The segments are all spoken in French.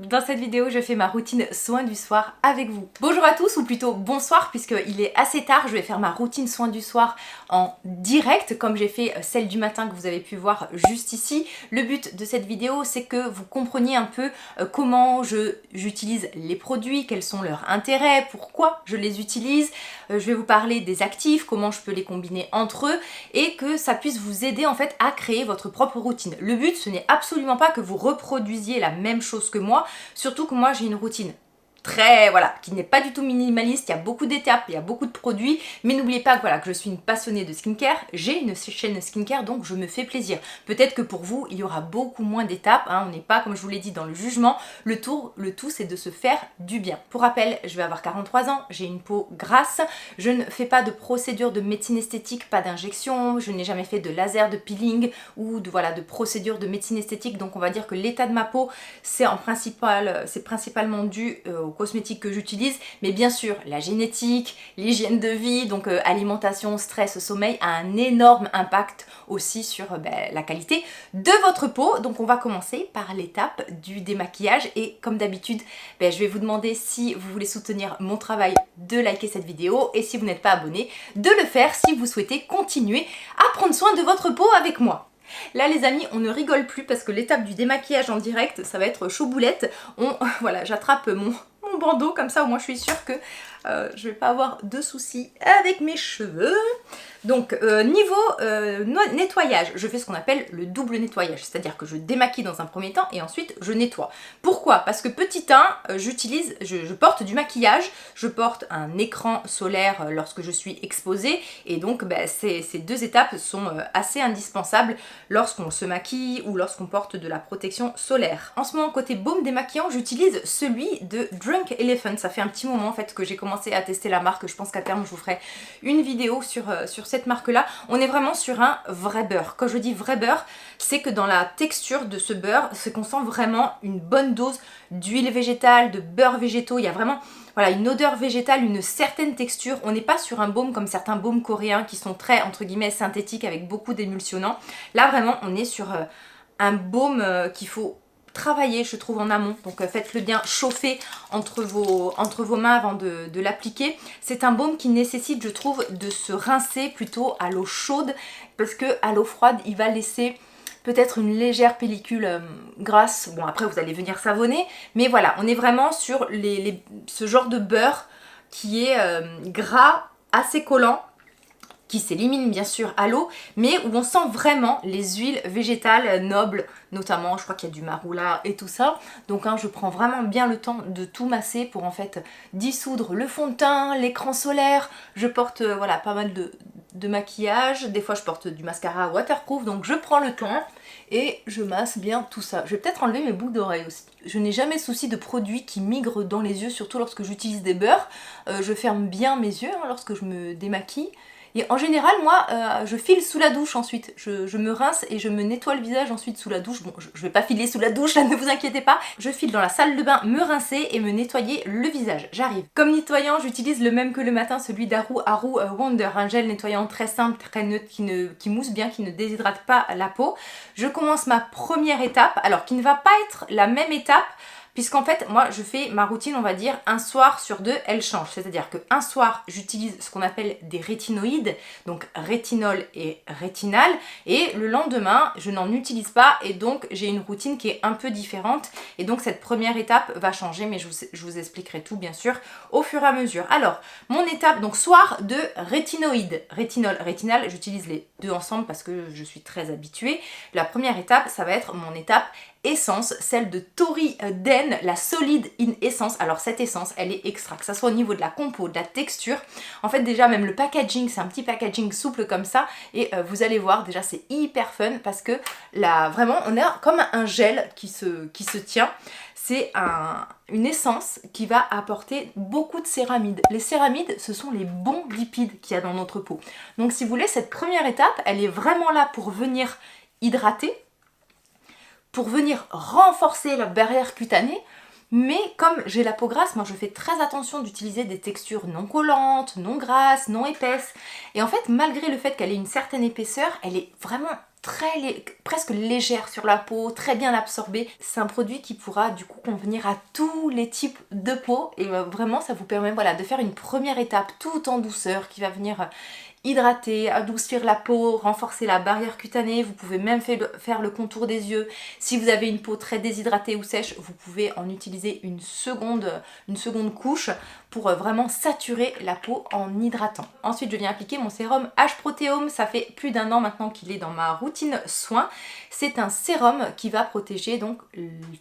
dans cette vidéo je fais ma routine soin du soir avec vous. Bonjour à tous, ou plutôt bonsoir puisqu'il est assez tard, je vais faire ma routine soin du soir en direct comme j'ai fait celle du matin que vous avez pu voir juste ici. Le but de cette vidéo c'est que vous compreniez un peu comment j'utilise les produits, quels sont leurs intérêts, pourquoi je les utilise. Je vais vous parler des actifs, comment je peux les combiner entre eux et que ça puisse vous aider en fait à créer votre propre routine. Le but ce n'est absolument pas que vous reproduisiez la même chose que moi, surtout que moi j'ai une routine qui n'est pas du tout minimaliste, il y a beaucoup d'étapes, il y a beaucoup de produits, mais n'oubliez pas que voilà, que je suis une passionnée de skincare, j'ai une chaîne skincare donc je me fais plaisir. Peut-être que pour vous, il y aura beaucoup moins d'étapes, on n'est pas, comme je vous l'ai dit, dans le jugement, le tout c'est de se faire du bien. Pour rappel, je vais avoir 43 ans, j'ai une peau grasse, je ne fais pas de procédure de médecine esthétique, pas d'injection, je n'ai jamais fait de laser, de peeling ou de procédure de médecine esthétique, donc on va dire que l'état de ma peau, c'est principalement dû aux cosmétiques que j'utilise, mais bien sûr la génétique, l'hygiène de vie, donc alimentation, stress, sommeil a un énorme impact aussi sur la qualité de votre peau. Donc on va commencer par l'étape du démaquillage et comme d'habitude je vais vous demander, si vous voulez soutenir mon travail, de liker cette vidéo et si vous n'êtes pas abonné, de le faire si vous souhaitez continuer à prendre soin de votre peau avec moi. Là les amis, on ne rigole plus parce que l'étape du démaquillage en direct, ça va être chaud boulette. Voilà, j'attrape mon bandeau comme ça, au moins je suis sûre que je vais pas avoir de soucis avec mes cheveux. Donc niveau nettoyage, je fais ce qu'on appelle le double nettoyage, c'est-à-dire que je démaquille dans un premier temps et ensuite je nettoie. Pourquoi? Parce que petit 1, je porte du maquillage, je porte un écran solaire lorsque je suis exposée et donc ces deux étapes sont assez indispensables lorsqu'on se maquille ou lorsqu'on porte de la protection solaire. En ce moment, côté baume démaquillant, j'utilise celui de Drunk Elephant. Ça fait un petit moment en fait que j'ai commencé à tester la marque, je pense qu'à terme je vous ferai une vidéo sur cette marque là. On est vraiment sur un vrai beurre. Quand je dis vrai beurre, c'est que dans la texture de ce beurre, c'est qu'on sent vraiment une bonne dose d'huile végétale, de beurre végétaux. Il y a vraiment une odeur végétale, une certaine texture. On n'est pas sur un baume comme certains baumes coréens qui sont très entre guillemets synthétiques avec beaucoup d'émulsionnants. Là vraiment on est sur un baume qu'il faut travailler, je trouve, en amont. Donc faites-le bien chauffer entre vos mains avant de l'appliquer. C'est un baume qui nécessite, je trouve, de se rincer plutôt à l'eau chaude parce que à l'eau froide, il va laisser peut-être une légère pellicule grasse. Bon, après, vous allez venir savonner. Mais voilà, on est vraiment sur ce genre de beurre qui est gras, assez collant, qui s'élimine bien sûr à l'eau, mais où on sent vraiment les huiles végétales nobles, notamment je crois qu'il y a du marula et tout ça. Donc je prends vraiment bien le temps de tout masser pour en fait dissoudre le fond de teint, l'écran solaire. Je porte pas mal de maquillage, des fois je porte du mascara waterproof, donc je prends le temps et je masse bien tout ça. Je vais peut-être enlever mes boucles d'oreilles aussi. Je n'ai jamais souci de produits qui migrent dans les yeux, surtout lorsque j'utilise des beurres. Je ferme bien mes yeux lorsque je me démaquille. Et en général, moi, je file sous la douche ensuite. Je me rince et je me nettoie le visage ensuite sous la douche. Bon, je vais pas filer sous la douche, là, ne vous inquiétez pas. Je file dans la salle de bain, me rincer et me nettoyer le visage. J'arrive. Comme nettoyant, j'utilise le même que le matin, celui d'Haru Wonder. Un gel nettoyant très simple, très neutre, qui mousse bien, qui ne déshydrate pas la peau. Je commence ma première étape, alors qui ne va pas être la même étape, puisqu'en fait, moi, je fais ma routine, on va dire, un soir sur deux, elle change. C'est-à-dire qu'un soir, j'utilise ce qu'on appelle des rétinoïdes, donc rétinol et rétinal, et le lendemain, je n'en utilise pas, et donc j'ai une routine qui est un peu différente, et donc cette première étape va changer, mais je vous expliquerai tout, bien sûr, au fur et à mesure. Alors, mon étape, donc soir de rétinoïdes, rétinol, rétinal, j'utilise les deux ensemble parce que je suis très habituée. La première étape, ça va être mon étape essence, celle de Tori Den, la solide in essence. Alors cette essence, elle est extra, que ça soit au niveau de la compo, de la texture. En fait déjà même le packaging, c'est un petit packaging souple comme ça et vous allez voir, déjà c'est hyper fun parce que là vraiment on a comme un gel qui se tient. C'est une essence qui va apporter beaucoup de céramides. Les céramides, ce sont les bons lipides qu'il y a dans notre peau. Donc si vous voulez, cette première étape, elle est vraiment là pour venir hydrater, pour venir renforcer la barrière cutanée, mais comme j'ai la peau grasse, moi je fais très attention d'utiliser des textures non collantes, non grasses, non épaisses. Et en fait, malgré le fait qu'elle ait une certaine épaisseur, elle est vraiment presque légère sur la peau, très bien absorbée. C'est un produit qui pourra du coup convenir à tous les types de peau et vraiment ça vous permet voilà, de faire une première étape tout en douceur qui va venir hydrater, adoucir la peau, renforcer la barrière cutanée. Vous pouvez même faire le contour des yeux. Si vous avez une peau très déshydratée ou sèche, vous pouvez en utiliser une seconde couche pour vraiment saturer la peau en hydratant. Ensuite, je viens appliquer mon sérum H-Protéome. Ça fait plus d'1 an maintenant qu'il est dans ma routine soins. C'est un sérum qui va protéger donc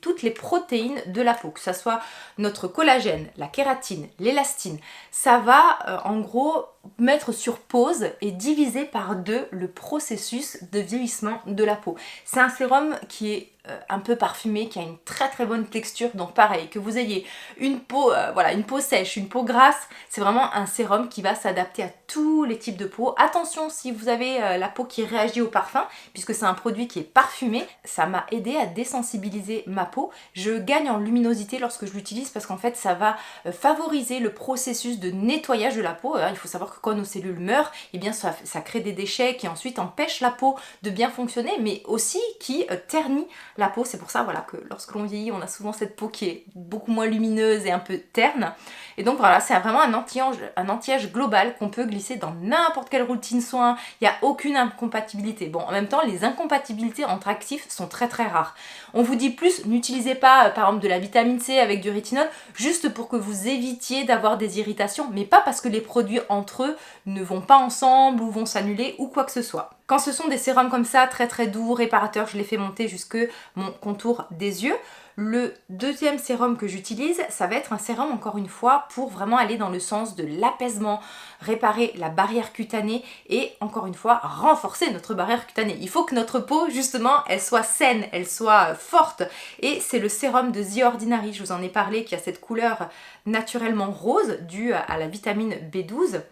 toutes les protéines de la peau, que ce soit notre collagène, la kératine, l'élastine. Ça va en gros mettre sur pause et diviser par 2 le processus de vieillissement de la peau. C'est un sérum qui est un peu parfumé, qui a une très très bonne texture, donc pareil, que vous ayez une peau, une peau sèche, une peau grasse, c'est vraiment un sérum qui va s'adapter à tous les types de peau. Attention si vous avez la peau qui réagit au parfum, puisque c'est un produit qui est parfumé, ça m'a aidé à désensibiliser ma peau. Je gagne en luminosité lorsque je l'utilise parce qu'en fait ça va favoriser le processus de nettoyage de la peau. Il faut savoir que quand nos cellules meurent, eh bien ça crée des déchets qui ensuite empêchent la peau de bien fonctionner, mais aussi qui ternit la peau. C'est pour ça voilà, que lorsque l'on vieillit, on a souvent cette peau qui est beaucoup moins lumineuse et un peu terne. Et donc voilà, c'est vraiment un anti-âge global qu'on peut glisser dans n'importe quelle routine soin. Il n'y a aucune incompatibilité. Bon, en même temps, les incompatibilités entre actifs sont très très rares. On vous dit plus, n'utilisez pas par exemple de la vitamine C avec du rétinol, juste pour que vous évitiez d'avoir des irritations, mais pas parce que les produits entre eux ne vont pas ensemble ou vont s'annuler ou quoi que ce soit. Quand ce sont des sérums comme ça, très très doux, réparateurs, je les fais monter jusque mon contour des yeux. Le deuxième sérum que j'utilise, ça va être un sérum encore une fois pour vraiment aller dans le sens de l'apaisement, réparer la barrière cutanée et encore une fois renforcer notre barrière cutanée. Il faut que notre peau justement elle soit saine, elle soit forte et c'est le sérum de The Ordinary, je vous en ai parlé, qui a cette couleur naturellement rose due à la vitamine B12.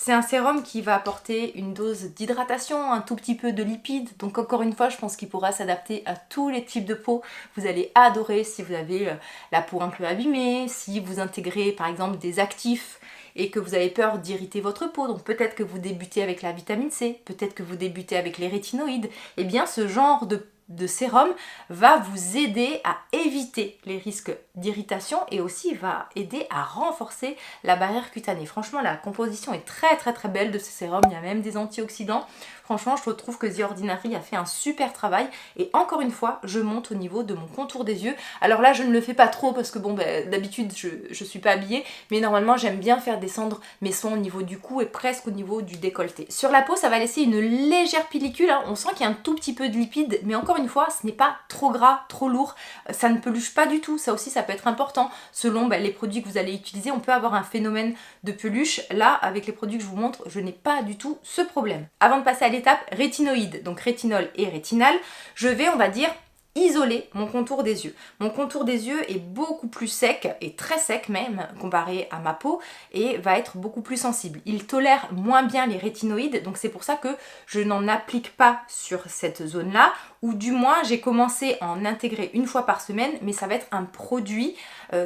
C'est un sérum qui va apporter une dose d'hydratation, un tout petit peu de lipides. Donc encore une fois, je pense qu'il pourra s'adapter à tous les types de peau. Vous allez adorer si vous avez la peau un peu abîmée, si vous intégrez par exemple des actifs et que vous avez peur d'irriter votre peau. Donc peut-être que vous débutez avec la vitamine C, peut-être que vous débutez avec les rétinoïdes. Eh bien ce genre de sérum va vous aider à éviter les risques d'irritation et aussi va aider à renforcer la barrière cutanée. Franchement, la composition est très très très belle de ce sérum. Il y a même des antioxydants. Franchement, je trouve que The Ordinary a fait un super travail. Et encore une fois, je monte au niveau de mon contour des yeux. Alors là, je ne le fais pas trop parce que bon, d'habitude, je suis pas habillée. Mais normalement, j'aime bien faire descendre mes soins au niveau du cou et presque au niveau du décolleté. Sur la peau, ça va laisser une légère pellicule. On sent qu'il y a un tout petit peu de lipides. Mais encore une fois, ce n'est pas trop gras, trop lourd. Ça ne peluche pas du tout. Ça aussi, ça peut être important. Selon les produits que vous allez utiliser, on peut avoir un phénomène de peluche. Là, avec les produits que je vous montre, je n'ai pas du tout ce problème. Avant de passer à l'étape rétinoïde, donc rétinol et rétinal, je vais, on va dire, isoler mon contour des yeux. Mon contour des yeux est beaucoup plus sec, et très sec même, comparé à ma peau, et va être beaucoup plus sensible. Il tolère moins bien les rétinoïdes, donc c'est pour ça que je n'en applique pas sur cette zone-là, ou du moins j'ai commencé à en intégrer une fois par semaine, mais ça va être un produit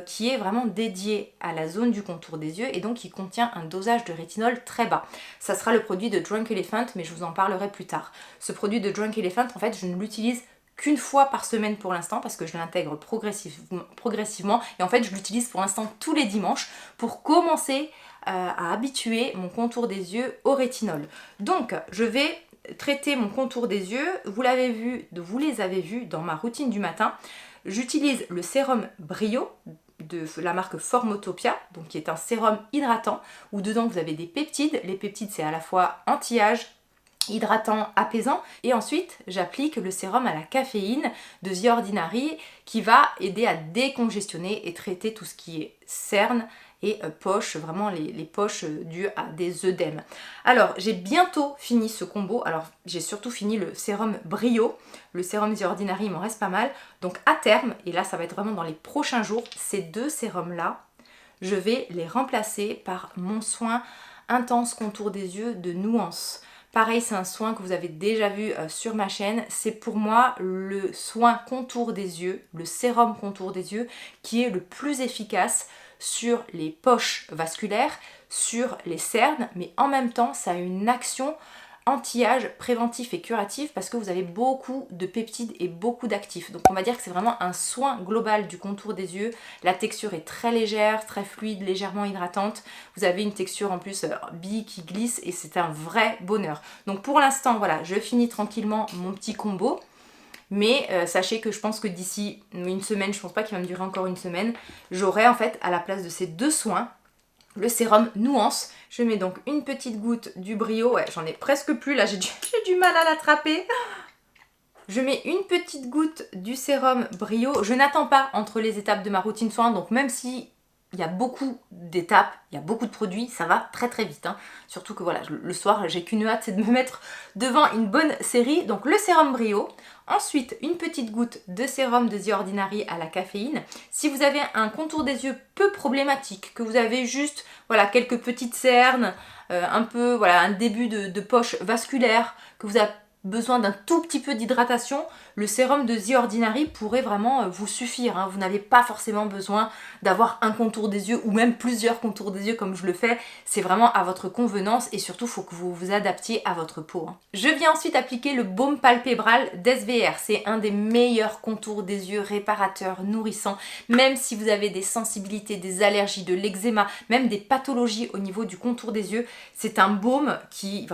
qui est vraiment dédié à la zone du contour des yeux, et donc qui contient un dosage de rétinol très bas. Ça sera le produit de Drunk Elephant, mais je vous en parlerai plus tard. Ce produit de Drunk Elephant, en fait, je ne l'utilise qu'une fois par semaine pour l'instant parce que je l'intègre progressivement et en fait je l'utilise pour l'instant tous les dimanches pour commencer à habituer mon contour des yeux au rétinol. Donc je vais traiter mon contour des yeux, vous les avez vus dans ma routine du matin. J'utilise le sérum Brio de la marque Formotopia, donc qui est un sérum hydratant où dedans vous avez des peptides. Les peptides c'est à la fois anti-âge, hydratant, apaisant, et ensuite j'applique le sérum à la caféine de The Ordinary qui va aider à décongestionner et traiter tout ce qui est cernes et poches, vraiment les poches dues à des œdèmes. Alors j'ai bientôt fini ce combo, alors j'ai surtout fini le sérum Brio, le sérum The Ordinary il m'en reste pas mal, donc à terme, et là ça va être vraiment dans les prochains jours, ces deux sérums là, je vais les remplacer par mon soin intense contour des yeux de Nuance. Pareil, c'est un soin que vous avez déjà vu sur ma chaîne. C'est pour moi le soin contour des yeux, le sérum contour des yeux, qui est le plus efficace sur les poches vasculaires, sur les cernes, mais en même temps, ça a une action anti-âge, préventif et curatif parce que vous avez beaucoup de peptides et beaucoup d'actifs. Donc on va dire que c'est vraiment un soin global du contour des yeux. La texture est très légère, très fluide, légèrement hydratante. Vous avez une texture en plus bille qui glisse et c'est un vrai bonheur. Donc pour l'instant, voilà, je finis tranquillement mon petit combo. Mais sachez que je pense que d'ici une semaine, je pense pas qu'il va me durer encore une semaine, j'aurai en fait à la place de ces 2 soins, le sérum Nuance. Je mets donc une petite goutte du Brio, ouais j'en ai presque plus là, j'ai du mal à l'attraper. Je mets une petite goutte du sérum Brio, je n'attends pas entre les étapes de ma routine soin, donc même si il y a beaucoup d'étapes, il y a beaucoup de produits, ça va très très vite. Hein. Surtout que voilà, le soir, j'ai qu'une hâte, c'est de me mettre devant une bonne série. Donc le sérum Brio, ensuite une petite goutte de sérum de The Ordinary à la caféine. Si vous avez un contour des yeux peu problématique, que vous avez juste voilà, quelques petites cernes, un peu voilà, un début de poche vasculaire, que vous avez besoin d'un tout petit peu d'hydratation, le sérum de The Ordinary pourrait vraiment vous suffire. Hein. Vous n'avez pas forcément besoin d'avoir un contour des yeux ou même plusieurs contours des yeux comme je le fais. C'est vraiment à votre convenance et surtout il faut que vous vous adaptiez à votre peau. Hein. Je viens ensuite appliquer le baume palpébral d'SVR. C'est un des meilleurs contours des yeux réparateurs, nourrissants. Même si vous avez des sensibilités, des allergies, de l'eczéma, même des pathologies au niveau du contour des yeux, c'est un baume qui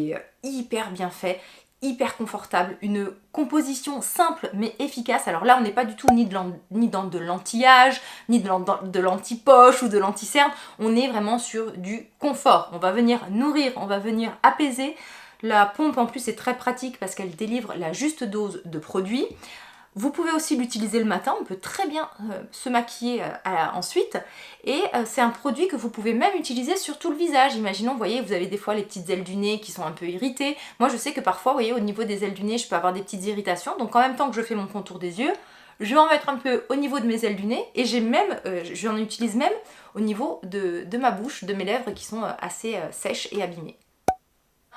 est hyper bien fait, hyper confortable, une composition simple mais efficace. Alors là on n'est pas du tout ni dans de l'anti-âge, ni de l'anti-poche ou de l'anti-cerne, on est vraiment sur du confort. On va venir nourrir, on va venir apaiser. La pompe en plus est très pratique parce qu'elle délivre la juste dose de produit. Vous pouvez aussi l'utiliser le matin, on peut très bien se maquiller ensuite et c'est un produit que vous pouvez même utiliser sur tout le visage. Imaginons, vous voyez, vous avez des fois les petites ailes du nez qui sont un peu irritées. Moi je sais que parfois, vous voyez, au niveau des ailes du nez, je peux avoir des petites irritations. Donc en même temps que je fais mon contour des yeux, je vais en mettre un peu au niveau de mes ailes du nez et j'en utilise même au niveau de ma bouche, de mes lèvres qui sont assez sèches et abîmées.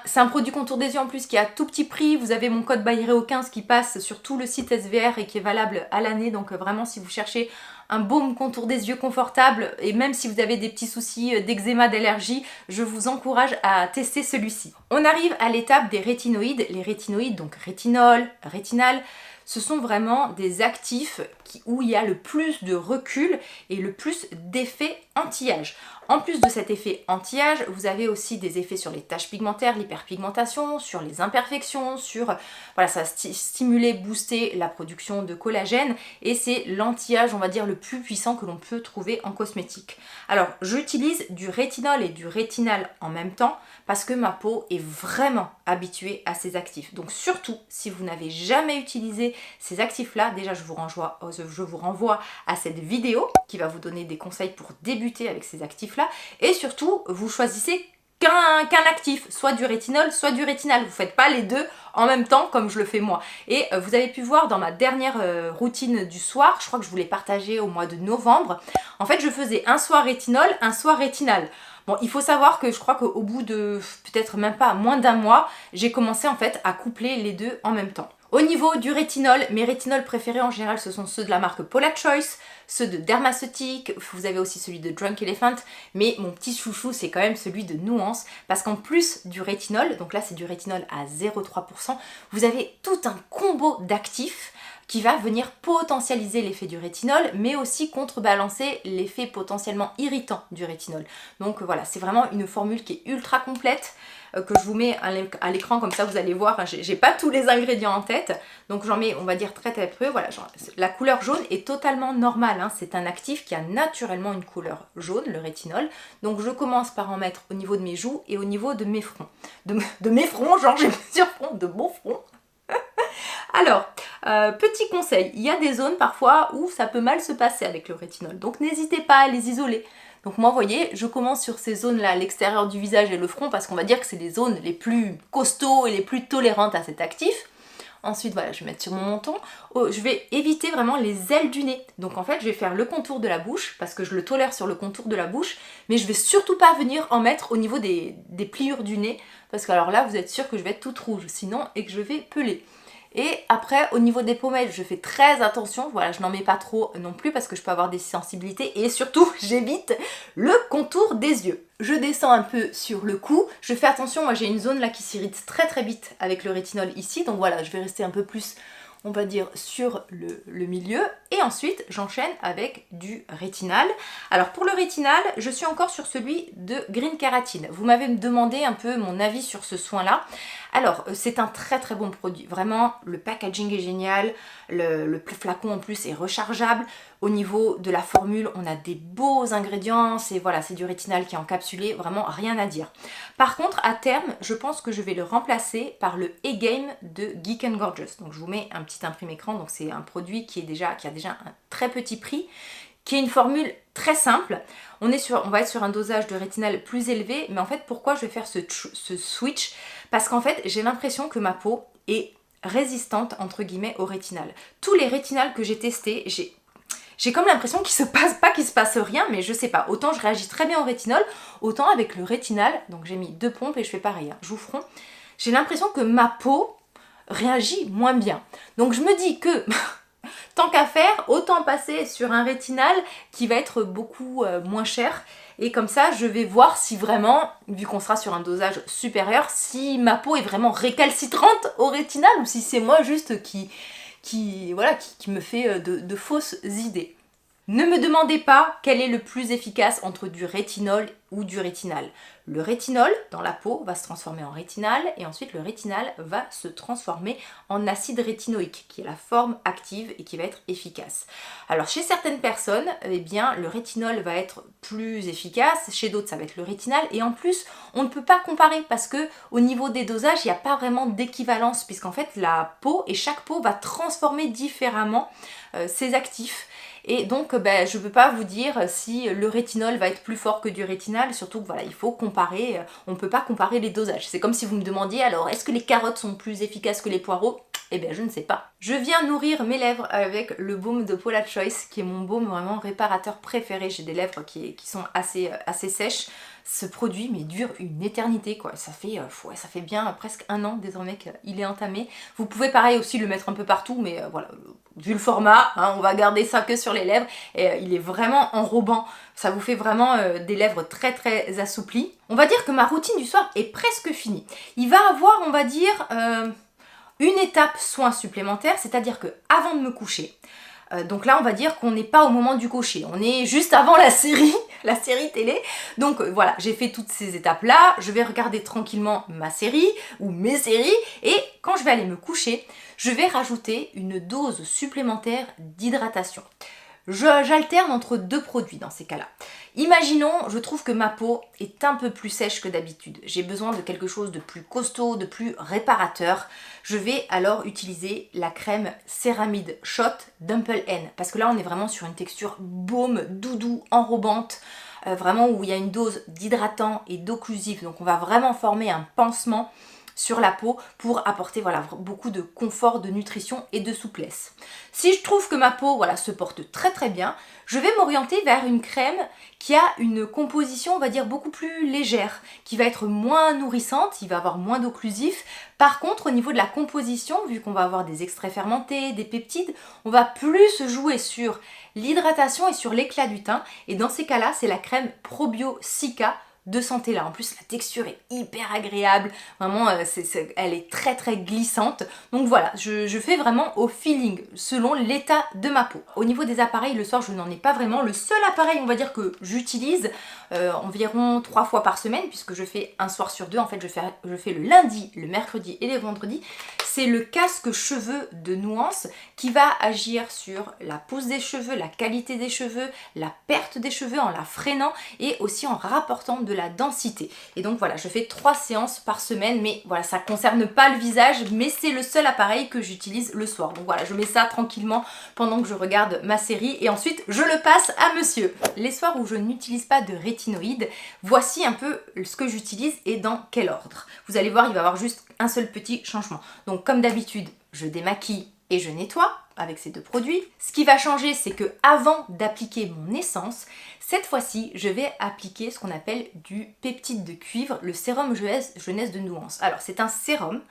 C'est un produit contour des yeux en plus qui est à tout petit prix. Vous avez mon code BYREO15 qui passe sur tout le site SVR et qui est valable à l'année. Donc vraiment si vous cherchez un baume contour des yeux confortable et même si vous avez des petits soucis d'eczéma, d'allergie, je vous encourage à tester celui-ci. On arrive à l'étape des rétinoïdes. Les rétinoïdes, donc rétinol, rétinal, ce sont vraiment des actifs où il y a le plus de recul et le plus d'effets anti-âge. En plus de cet effet anti-âge, vous avez aussi des effets sur les taches pigmentaires, l'hyperpigmentation, sur les imperfections, sur voilà, ça va stimuler, booster la production de collagène et c'est l'anti-âge, on va dire, le plus puissant que l'on peut trouver en cosmétique. Alors, j'utilise du rétinol et du rétinal en même temps parce que ma peau est vraiment habituée à ces actifs. Donc surtout, si vous n'avez jamais utilisé ces actifs-là, déjà je vous renvoie à cette vidéo qui va vous donner des conseils pour débuter avec ces actifs-là. Et surtout, vous choisissez qu'un actif, soit du rétinol, soit du rétinal. Vous ne faites pas les deux en même temps comme je le fais moi. Et vous avez pu voir dans ma dernière routine du soir, je crois que je vous l'ai partagé au mois de novembre, en fait je faisais un soir rétinol, un soir rétinal. Bon, il faut savoir que je crois qu'au bout de peut-être même pas moins d'un mois, j'ai commencé en fait à coupler les deux en même temps. Au niveau du rétinol, mes rétinols préférés en général ce sont ceux de la marque Paula Choice, ceux de Dermaceutique, vous avez aussi celui de Drunk Elephant, mais mon petit chouchou c'est quand même celui de Nuance parce qu'en plus du rétinol, donc là c'est du rétinol à 0,3%, vous avez tout un combo d'actifs qui va venir potentialiser l'effet du rétinol, mais aussi contrebalancer l'effet potentiellement irritant du rétinol. Donc voilà, c'est vraiment une formule qui est ultra complète, que je vous mets à l'écran, comme ça vous allez voir, enfin, j'ai pas tous les ingrédients en tête, donc j'en mets, on va dire, très peu. Voilà, la couleur jaune est totalement normale, hein. C'est un actif qui a naturellement une couleur jaune, le rétinol, donc je commence par en mettre au niveau de mes joues et au niveau de mes fronts. De mes fronts, genre j'ai plusieurs fronts, de mon front. Alors, petit conseil, il y a des zones parfois où ça peut mal se passer avec le rétinol, donc n'hésitez pas à les isoler. Donc moi, vous voyez, je commence sur ces zones-là, l'extérieur du visage et le front, parce qu'on va dire que c'est les zones les plus costauds et les plus tolérantes à cet actif. Ensuite, voilà, je vais mettre sur mon menton. Oh, je vais éviter vraiment les ailes du nez. Donc en fait, je vais faire le contour de la bouche, parce que je le tolère sur le contour de la bouche, mais je vais surtout pas venir en mettre au niveau des pliures du nez, parce que alors là, vous êtes sûr que je vais être toute rouge, sinon, et que je vais peler. Et après, au niveau des pommettes, je fais très attention. Voilà, je n'en mets pas trop non plus parce que je peux avoir des sensibilités. Et surtout, j'évite le contour des yeux. Je descends un peu sur le cou. Je fais attention, moi j'ai une zone là qui s'irrite très très vite avec le rétinol ici. Donc voilà, je vais rester un peu plus, on va dire, sur le milieu. Et ensuite, j'enchaîne avec du rétinal. Alors pour le rétinal, je suis encore sur celui de Green Keratin. Vous m'avez demandé un peu mon avis sur ce soin-là. Alors, c'est un très très bon produit. Vraiment, le packaging est génial. Le flacon en plus est rechargeable. Au niveau de la formule, on a des beaux ingrédients. C'est voilà, c'est du rétinal qui est encapsulé. Vraiment, rien à dire. Par contre, à terme, je pense que je vais le remplacer par le E-Game de Geek & Gorgeous. Donc, je vous mets un petit imprimé écran. Donc, c'est un produit qui a déjà un très petit prix, qui est une formule très simple. On va être sur un dosage de rétinal plus élevé, mais en fait, pourquoi je vais faire ce switch? Parce qu'en fait, j'ai l'impression que ma peau est résistante, entre guillemets, au rétinal. Tous les rétinals que j'ai testés, j'ai comme l'impression qu'il se passe rien, mais je sais pas. Autant je réagis très bien au rétinol, autant avec le rétinal, donc j'ai mis 2 pompes et je fais pareil, hein, jouffron. J'ai l'impression que ma peau réagit moins bien. Donc je me dis que tant qu'à faire, autant passer sur un rétinal qui va être beaucoup moins cher. Et comme ça, je vais voir si vraiment, vu qu'on sera sur un dosage supérieur, si ma peau est vraiment récalcitrante au rétinal ou si c'est moi juste qui me fait de fausses idées. Ne me demandez pas quel est le plus efficace entre du rétinol ou du rétinal. Le rétinol dans la peau va se transformer en rétinal et ensuite le rétinal va se transformer en acide rétinoïque qui est la forme active et qui va être efficace. Alors chez certaines personnes, eh bien, le rétinol va être plus efficace, chez d'autres ça va être le rétinal et en plus on ne peut pas comparer parce que au niveau des dosages il n'y a pas vraiment d'équivalence puisqu'en fait la peau et chaque peau va transformer différemment ses actifs. Et donc je ne peux pas vous dire si le rétinol va être plus fort que du rétinal, surtout que voilà, il faut comparer, on ne peut pas comparer les dosages. C'est comme si vous me demandiez alors est-ce que les carottes sont plus efficaces que les poireaux? Eh bien je ne sais pas. Je viens nourrir mes lèvres avec le baume de Paula Choice qui est mon baume vraiment réparateur préféré. J'ai des lèvres qui sont assez sèches. Ce produit mais dure une éternité quoi. Ça fait bien presque 1 an désormais qu'il est entamé. Vous pouvez pareil aussi le mettre un peu partout mais voilà, vu le format, hein, on va garder ça que sur les lèvres et il est vraiment enrobant. Ça vous fait vraiment des lèvres très très assouplies. On va dire que ma routine du soir est presque finie. Il va avoir, on va dire, une étape soin supplémentaire, c'est-à-dire que avant de me coucher, donc là on va dire qu'on n'est pas au moment du coucher, on est juste avant la série télé. Donc voilà, j'ai fait toutes ces étapes là, je vais regarder tranquillement ma série ou mes séries et quand je vais aller me coucher, je vais rajouter une dose supplémentaire d'hydratation. J'alterne entre 2 produits dans ces cas-là. Imaginons, je trouve que ma peau est un peu plus sèche que d'habitude. J'ai besoin de quelque chose de plus costaud, de plus réparateur. Je vais alors utiliser la crème Céramide Shot Dimple N. Parce que là, on est vraiment sur une texture baume, doudou, enrobante. Vraiment où il y a une dose d'hydratant et d'occlusif. Donc on va vraiment former un pansement sur la peau pour apporter voilà, beaucoup de confort, de nutrition et de souplesse. Si je trouve que ma peau voilà, se porte très très bien, je vais m'orienter vers une crème qui a une composition on va dire beaucoup plus légère, qui va être moins nourrissante, il va avoir moins d'occlusif. Par contre au niveau de la composition, vu qu'on va avoir des extraits fermentés, des peptides, on va plus jouer sur l'hydratation et sur l'éclat du teint et dans ces cas-là c'est la crème Probio Cica de santé là. En plus la texture est hyper agréable, vraiment elle est très très glissante. Donc voilà, je fais vraiment au feeling selon l'état de ma peau. Au niveau des appareils, le soir je n'en ai pas vraiment. Le seul appareil on va dire que j'utilise environ 3 fois par semaine puisque je fais un soir sur 2. En fait je fais le lundi, le mercredi et le vendredi. C'est le casque cheveux de Nuance qui va agir sur la pousse des cheveux, la qualité des cheveux, la perte des cheveux en la freinant et aussi en rapportant de la densité. Et donc voilà, je fais 3 séances par semaine, mais voilà, ça ne concerne pas le visage, mais c'est le seul appareil que j'utilise le soir. Donc voilà, je mets ça tranquillement pendant que je regarde ma série et ensuite je le passe à monsieur. Les soirs où je n'utilise pas de rétinoïdes, voici un peu ce que j'utilise et dans quel ordre. Vous allez voir, il va y avoir juste un seul petit changement. Donc comme d'habitude, je démaquille et je nettoie avec ces 2 produits. Ce qui va changer, c'est que avant d'appliquer mon essence, cette fois-ci, je vais appliquer ce qu'on appelle du peptide de cuivre, le sérum jeunesse de Nuance. Alors, c'est un sérum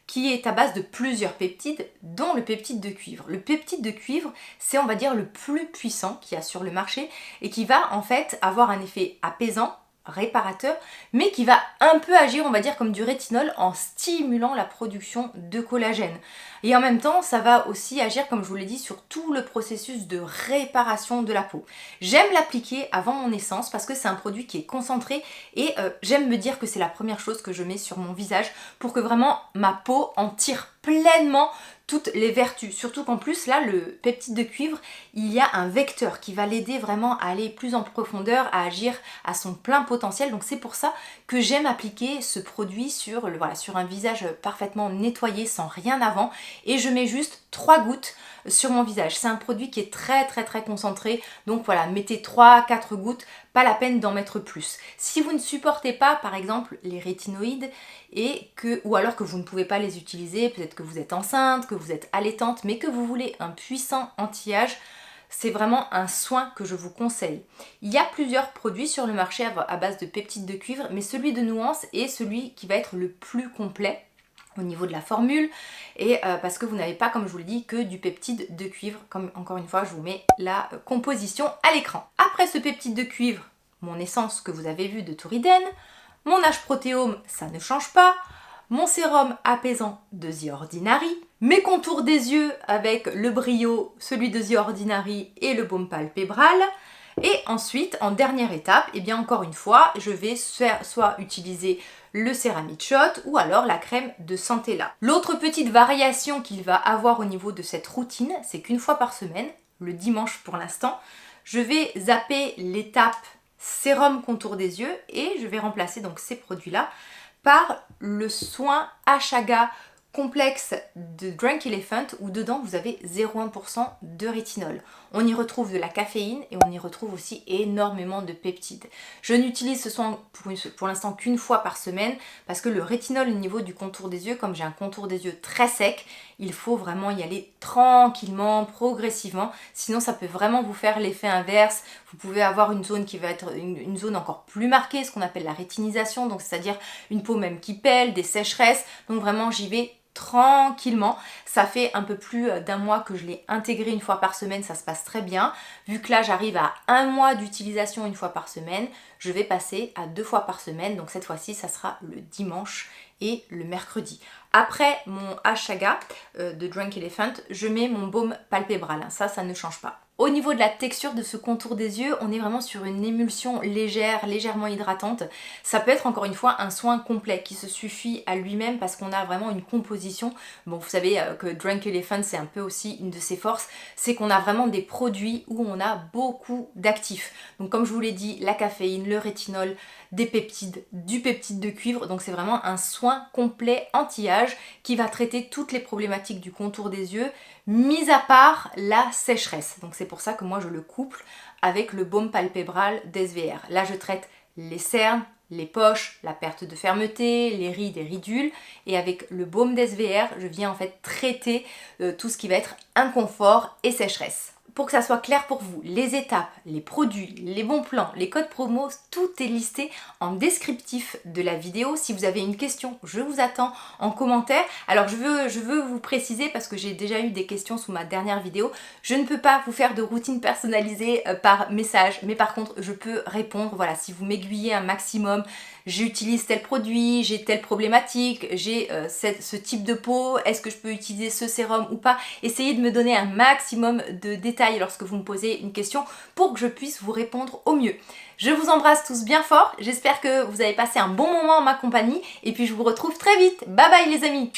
qui est à base de plusieurs peptides, dont le peptide de cuivre. Le peptide de cuivre, c'est on va dire le plus puissant qu'il y a sur le marché et qui va en fait avoir un effet apaisant, réparateur, mais qui va un peu agir, on va dire, comme du rétinol en stimulant la production de collagène. Et en même temps, ça va aussi agir, comme je vous l'ai dit, sur tout le processus de réparation de la peau. J'aime l'appliquer avant mon naissance parce que c'est un produit qui est concentré et j'aime me dire que c'est la première chose que je mets sur mon visage pour que vraiment ma peau en tire pleinement toutes les vertus. Surtout qu'en plus, là, le peptide de cuivre, il y a un vecteur qui va l'aider vraiment à aller plus en profondeur, à agir à son plein potentiel. Donc c'est pour ça que j'aime appliquer ce produit sur, sur un visage parfaitement nettoyé, sans rien avant. Et je mets juste 3 gouttes sur mon visage. C'est un produit qui est très concentré. Donc voilà, mettez 3-4 gouttes, pas la peine d'en mettre plus. Si vous ne supportez pas, par exemple, les rétinoïdes, ou alors que vous ne pouvez pas les utiliser, peut-être que vous êtes enceinte, que vous êtes allaitante, mais que vous voulez un puissant anti-âge, c'est vraiment un soin que je vous conseille. Il y a plusieurs produits sur le marché à base de peptides de cuivre, mais celui de Nuance est celui qui va être le plus complet au niveau de la formule et parce que vous n'avez pas, comme je vous l'ai dit, que du peptide de cuivre. Comme encore une fois, je vous mets la composition à l'écran. Après ce peptide de cuivre, mon essence que vous avez vu de Touriden, mon H-protéome, ça ne change pas, mon sérum apaisant de The Ordinary, mes contours des yeux avec le brio, celui de The Ordinary et le baume palpébral. Et ensuite, en dernière étape, et bien encore une fois, je vais soit utiliser le Céramide Shot ou alors la crème de Centella. L'autre petite variation qu'il va avoir au niveau de cette routine, c'est qu'une fois par semaine, le dimanche pour l'instant, je vais zapper l'étape sérum contour des yeux et je vais remplacer donc ces produits-là par le soin Ashaga complexe de Drunk Elephant où dedans vous avez 0,1% de rétinol. On y retrouve de la caféine et on y retrouve aussi énormément de peptides. Je n'utilise ce soin pour l'instant qu'une fois par semaine parce que le rétinol au niveau du contour des yeux, comme j'ai un contour des yeux très sec, il faut vraiment y aller tranquillement, progressivement, sinon ça peut vraiment vous faire l'effet inverse. Vous pouvez avoir une zone qui va être une zone encore plus marquée, ce qu'on appelle la rétinisation, donc c'est-à-dire une peau même qui pèle, des sécheresses, donc vraiment j'y vais tranquillement. Ça fait un peu plus d'un mois que je l'ai intégré une fois par semaine, ça se passe très bien. Vu que là j'arrive à 1 mois d'utilisation une fois par semaine, je vais passer à 2 fois par semaine, donc cette fois-ci ça sera le dimanche et le mercredi. Après mon Ashaga de Drunk Elephant, je mets mon baume palpébral, ça ne change pas. Au niveau de la texture de ce contour des yeux, on est vraiment sur une émulsion légère, légèrement hydratante. Ça peut être encore une fois un soin complet qui se suffit à lui-même parce qu'on a vraiment une composition. Bon, vous savez que Drunk Elephant, c'est un peu aussi une de ses forces, c'est qu'on a vraiment des produits où on a beaucoup d'actifs. Donc comme je vous l'ai dit, la caféine, le rétinol, des peptides, du peptide de cuivre. Donc c'est vraiment un soin complet anti-âge qui va traiter toutes les problématiques du contour des yeux, mis à part la sécheresse. Donc c'est pour ça que moi je le couple avec le baume palpébral d'SVR. Là je traite les cernes, les poches, la perte de fermeté, les rides et ridules. Et avec le baume d'SVR, je viens en fait traiter tout ce qui va être inconfort et sécheresse. Pour que ça soit clair pour vous, les étapes, les produits, les bons plans, les codes promo, tout est listé en descriptif de la vidéo. Si vous avez une question, je vous attends en commentaire. Alors je veux vous préciser parce que j'ai déjà eu des questions sous ma dernière vidéo. Je ne peux pas vous faire de routine personnalisée par message, mais par contre je peux répondre. Voilà, si vous m'aiguillez un maximum, j'utilise tel produit, j'ai telle problématique, j'ai ce type de peau, est-ce que je peux utiliser ce sérum ou pas? Essayez de me donner un maximum de détails lorsque vous me posez une question pour que je puisse vous répondre au mieux. Je vous embrasse tous bien fort, j'espère que vous avez passé un bon moment en ma compagnie et puis je vous retrouve très vite. Bye bye les amis!